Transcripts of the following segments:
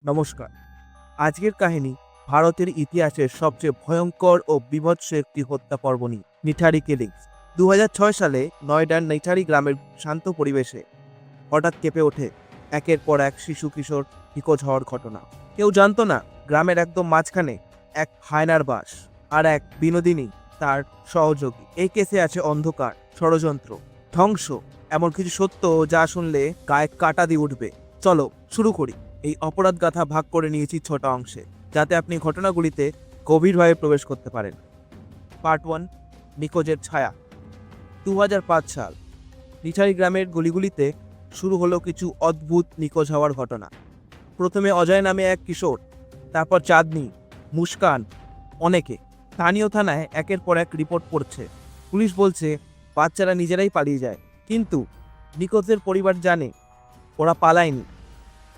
নমস্কার। আজকের কাহিনী ভারতের ইতিহাসের সবচেয়ে ভয়ঙ্কর ও বীভৎস একটি হত্যা পর্ব নিয়ে, নিঠারি কিলিংস। 2006 সালে নয়ডার নিঠারি গ্রামের শান্ত পরিবেশে হঠাৎ কেঁপে ওঠে একের পর এক শিশু কিশোর নিখোঁজ হওয়ার ঘটনা। কেউ জানতো না গ্রামের একদম মাঝখানে এক হায়নার বাস, আর এক বিনোদিনী তার সহযোগী। এই কেসে আছে অন্ধকার, ষড়যন্ত্র, ধ্বংস, এমন কিছু সত্য যা শুনলে গায়ে কাঁটা দিয়ে উঠবে। চলো শুরু করি। এই অপরাধ গাথা ভাগ করে নিয়েছি ছোট অংশে, যাতে আপনি ঘটনাগুলিতে গভীরভাবে প্রবেশ করতে পারেন। পার্ট 1, নিখোঁজের ছায়া। 2005 সাল। নিঠারি গ্রামের গলিগুলিতে শুরু হলো কিছু অদ্ভুত নিখোঁজ হওয়ার ঘটনা। প্রথমে অজয় নামে এক কিশোর, তারপর চাঁদনি, মুস্কান, অনেকে। স্থানীয় থানায় একের পর এক রিপোর্ট পড়ছে। পুলিশ বলছে বাচ্চারা নিজেরাই পালিয়ে যায়, কিন্তু নিখোঁজের পরিবার জানে ওরা পালায়নি।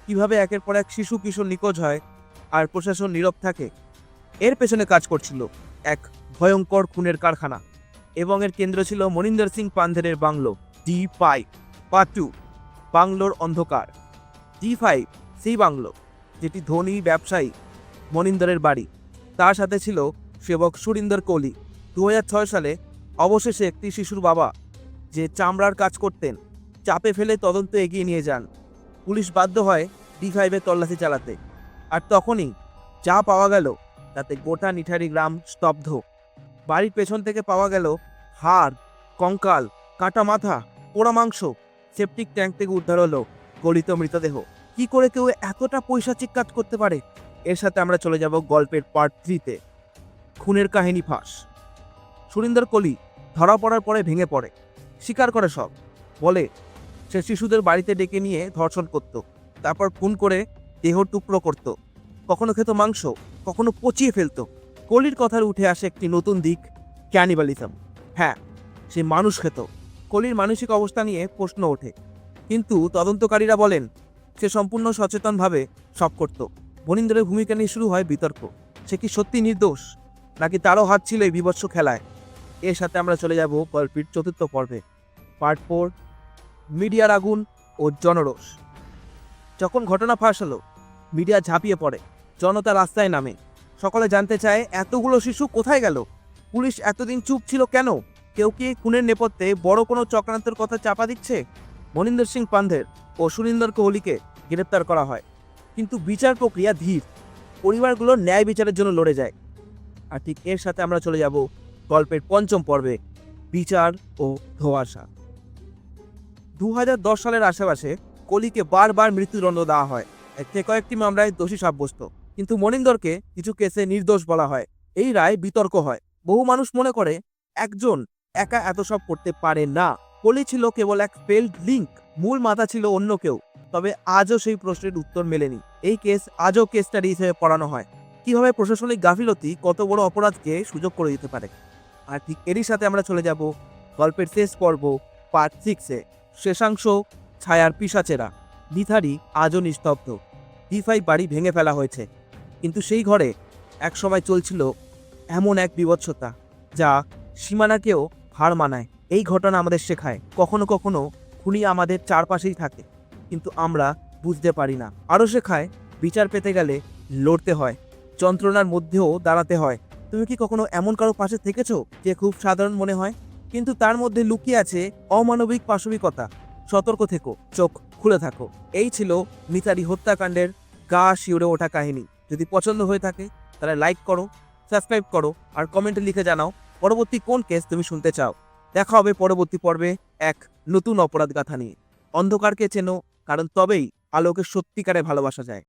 কিভাবে একের পর এক শিশু কিশোর নিখোঁজ হয় আর প্রশাসন নীরব থাকে, এর পেছনে কাজ করছিল এক ভয়ঙ্কর খুনের কারখানা, এবং এর কেন্দ্র ছিল মনিন্দর সিং পান্ধেরের বাংলো D5। পার্ট 2, বাংলোর অন্ধকার। D5 সেই বাংলো যেটি ধনী ব্যবসায়ী মনিন্দরের বাড়ি। তার সাথে ছিল সেবক সুরিন্দর কোহলি। 2006 সালে অবশেষে একটি শিশুর বাবা, যে চামড়ার কাজ করতেন, চাপে ফেলে তদন্ত এগিয়ে নিয়ে যান। পুলিশ বাধ্য হয় D5 তল্লাশি চালাতে, আর তখনই যা পাওয়া গেল তাতে গোটা নিঠারি গ্রাম স্তব্ধ। বাড়ির পেছন থেকে পাওয়া গেল হাড়, কঙ্কাল, কাটা মাথা, পোড়া মাংস। সেপটিক ট্যাঙ্ক থেকে উদ্ধার হলো গলিত মৃতদেহ। কি করে কেউ এতটা পৈশাচিক কাজ করতে পারে? এর সাথে আমরা চলে যাব গল্পের পার্ট 3-তে, খুনের কাহিনী ফাঁস। সুরিন্দর কোহলি ধরা পড়ার পরে ভেঙে পড়ে, স্বীকার করে সব। বলে সে শিশুদের বাড়িতে ডেকে নিয়ে ধর্ষণ করত, তারপর খুন করে দেহ টুকরো করত, কখনো খেত মাংস, কখনো পচিয়ে ফেলত। কোহলির কথার উঠে আসে একটি নতুন দিক, ক্যানিবালিজম। হ্যাঁ, সে মানুষ খেত। কোহলির মানসিক অবস্থা নিয়ে প্রশ্ন ওঠে, কিন্তু তদন্তকারীরা বলেন সে সম্পূর্ণ সচেতনভাবে সব করত। মনিন্দরের ভূমিকা নিয়ে শুরু হয় বিতর্ক। সে কি সত্যি নির্দোষ, নাকি তারও হাত ছিল এই বীভৎস খেলায়? এর সাথে আমরা চলে যাব গল্পের 4র্থ পর্বে, পার্ট 4, মিডিয়ার আগুন ও জনরোষ। যখন ঘটনা ফাঁস হলো, মিডিয়া ঝাঁপিয়ে পড়ে, জনতা রাস্তায় নামে। সকলে জানতে চায় এতগুলো শিশু কোথায় গেল, পুলিশ এতদিন চুপ ছিল কেন, কেউ কি খুনের নেপথ্যে বড় কোনো চক্রান্তের কথা চাপা দিচ্ছে? মনিন্দর সিং পান্ধের ও সুরিন্দর কোহলিকে গ্রেপ্তার করা হয়, কিন্তু বিচার প্রক্রিয়া ধীর। পরিবারগুলো ন্যায় বিচারের জন্য লড়ে যায়। আর ঠিক এর সাথে আমরা চলে যাব গল্পের 5ম পর্বে, বিচার ও ধোঁয়াশা। 2010 সালের আশেপাশে কোহলিকে বারবার মৃত্যুদণ্ড দেওয়া হয়। এতে কয়েকটি মামলায় দোষী সাব্যস্ত, কিন্তু মনিন্দরকে কিছু কেসে নির্দোষ বলা হয়। এই রায় বিতর্ক হয়। বহু মানুষ মনে করে একজন একা এত সব করতে পারে না। কোহলি ছিল কেবল এক ফেল্ড লিঙ্ক, মূল মাথা ছিল অন্য কেউ। তবে আজও সেই প্রশ্নের উত্তর মেলেনি। এই কেস আজও কেস স্টাডি হিসেবে পড়ানো হয়, কিভাবে প্রশাসনিক গাফিলতি কত বড় অপরাধকে সুযোগ করে দিতে পারে। আর ঠিক এরই সাথে আমরা চলে যাব গল্পের শেষ পর্ব, পার্ট 6-এ, শেষাংশ, ছায়ার পিশাচেরা। নিঠারি আজও নিস্তব্ধ। D5 বাড়ি ভেঙে ফেলা হয়েছে, কিন্তু সেই ঘরে একসময় চলছিল এমন এক বীভৎসতা যা সীমানাকেও হার মানায়। এই ঘটনা আমাদের শেখায় কখনো কখনো খুনি আমাদের চারপাশেই থাকে, কিন্তু আমরা বুঝতে পারি না। আরও শেখায় বিচার পেতে গেলে লড়তে হয়, যন্ত্রণার মধ্যেও দাঁড়াতে হয়। তুমি কি কখনো এমন কারো পাশে থেকেছো যে খুব সাধারণ মনে হয়, কিন্তু তার মধ্যে লুকিয়ে আছে অমানবিক পাশবিকতা? সতর্ক থেকো, চোখ খুলে থাকো। এই ছিল নিঠারি হত্যাকাণ্ডের গা শিউরে ওঠা কাহিনী। যদি পছন্দ হয়ে থাকে তাহলে লাইক করো, সাবস্ক্রাইব করো, আর কমেন্টে লিখে জানাও পরবর্তী কোন কেস তুমি শুনতে চাও। দেখা হবে পরবর্তী পর্বে এক নতুন অপরাধ গাথা নিয়ে। অন্ধকারকে চেনো, কারণ তবেই আলোকে সত্যিকারে ভালোবাসা যায়।